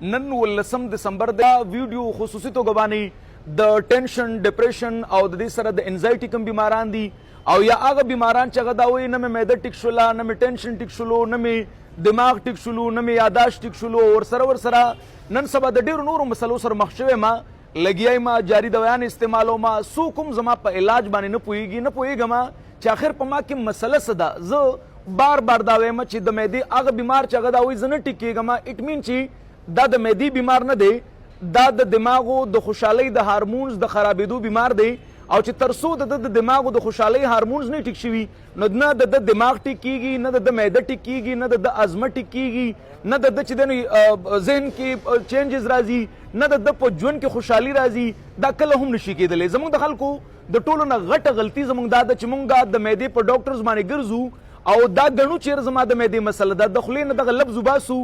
نن 19 دسمبر دا ویډیو خصوصي توګه باندې د ټینشن ډیپریشن او د دې سره د انزایټي کوم بیماران دي او یا هغه بیماران چې هغه دا وایي نه مې معده ټیک شوله نه مې ټینشن ټیک شولو نه مې دماغ ټیک شولو نه مې یاداشت ټیک شولو ورسره نن سبا د ډېرو نورو مسلو سره مخ شوی ما لګیای ما جاري دوایان استعمالو ما سو کوم زما په علاج باندې نه پوهیږم چې آخر په ما کې مسله څه ده. زه بار دا وایم چې د معدې هغه بیمار چې هغه دا وایي زه نه ټیک کېږم اټ مین چې دا د معدې بیمار نه دی، دا د دماغو د خوشحالۍ د هارمونز د خرابېدو بیمار دی او چې تر څو د دماغو د خوشحالۍ هارمونز نه ټیک شوي نو نه د دماغ ټیک کېږي نه د معده ټیک کېږي نه د ازمه ټیک کېږي نه د چې د ذهن کې چینجز راځي نه د په ژوند کې خوشحالي راځي. دا کله هم نشي کېدلی. زموږ د خلکو د ټولو نه غټه غلطي زموږ دا ده چې موږ د معدې په ډاکټرز باندې ګرځو او دا ګڼو چېرې زما د معدې مسله ده، د خولې نه دغه لفظ وباسو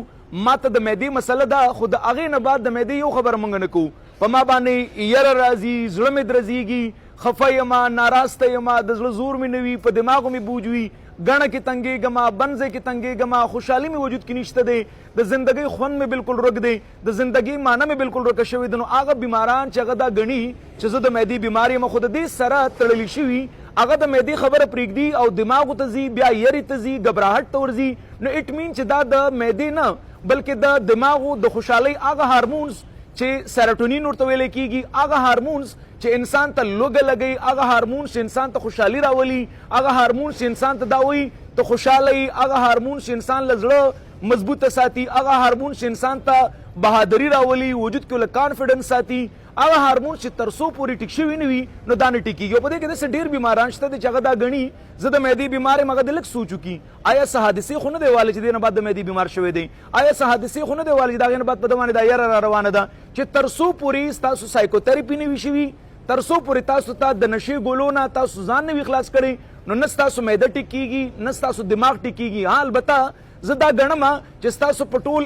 ما ته د معدې مسله ده، خو د هغې نه بعد د معدې یو خبره موږ نه کوو. په ما باندې یره راځي، زړه مې درزیږي، خفه یمه، ناراسته یمه، د زړه زور مې نه وي، په دماغو مې بوج وي، ګڼه کې تنګېږم، بنځې کې تنګېږم، خوشحالي مې وجود کې نشته دی، د زندګۍ خوند مې بالکل ورک دی، د زندګۍ معنی مې بالکل ورکه شوې ده. نو هغه بیماران چې هغه دا ګڼي چې زه د معدې بیمار یم خو د دې سره تړلي شوي هغه د معدې خبره پرېږدي او دماغو ته ځي، بیا یرې ته ځي، ګبراهټ ته ورځي. نو اټ مین چې دا د معدې نه بلکې د دماغو د خوشحالۍ هغه هارمونز چې سیروټونین ورته ویلی کېږي، هغه هارمونز چې انسان ته لوږه لګوي، هغه هارمونز چې انسان ته خوشحالي راولي، هغه هارمونز چې انسان ته دا وایي ته خوشحاله یي، هغه هارمونز چې انسان له زړه مضبوطه ساتي، هغه هارمونز چې انسان ته بهادري راولي، وجود کې له کانفیډنس ساتي، هغه هارمونز چې تر څو پورې ټیک شوي نه وي نو دا نه ټیکېږي. او په دې کې داسې ډېر بیماران شته دي چې هغه دا ګڼي زه د معدې بیمار یم، هغه د لږ سوچ وکړي آیا څه حادثې خو نه دی والی چې دې نه بعد د معدې بیمار شوی دی، آیا څه حادثې خو نه دی والی چې د هغې نه بعد په ده باندې دا یره را روانه ده چې تر څو پورې ستاسو سایکوتراپي نه وي شوي، تر څو پورې تاسو ته د نشې ګولو نه تاسو ځان نه وي خلاص کړی نو نه ستاسو معده ټیک کېږي نه ستاسو دماغ ټیک کېږي. ها البته زه دا ګڼم چې ستاسو په ټول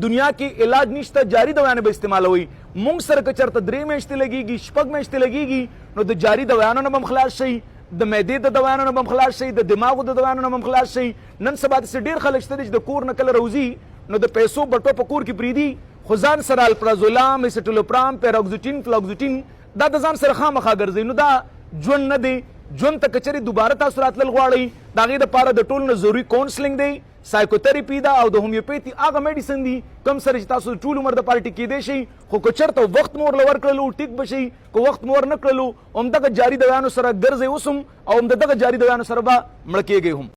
دنیا کې علاج نشته، جاري دوایانې به استعمالوئ. موږ سره که چېرته 3 میاشتې لګېږي 6 میاشتې لګېږي نو د جاري دوایانو نه به هم خلاص شئ، د معدې د دوایانو نه به هم خلاص شئ، د دماغو د دوایانو نه به هم خلاص شئ. نن سبا داسې ډېر خلک شته دي چې د کور نه کله روځي نو د پیسو بټوه په کور کې پرېږدي خو ځان سره الپرازولام، اسیټولوپرام، پیراکزوټین، فلاکزوټین دا د ځان سره خامخا ګرځوي. نو دا ژوند نه دی. ژوند ته که چېرې دوباره تاسو راتلل غواړئ د هغې دپاره د ټولو نه ضروري کاونسلینګ دی، سایکوتراپي ده او د هومیوپیتي هغه میډیسن دي کوم سره چې تاسو ټول عمر دپاره ټیک کېدی شئ. خو که چېرته وخت مو ورله ورکړلو ټیک به شئ، که وخت مو ورنه کړلو همدغه جاري دویانو سره ګرځئ اوس هم او همدغه جاري دویانو سره به مړه کېږئ هم.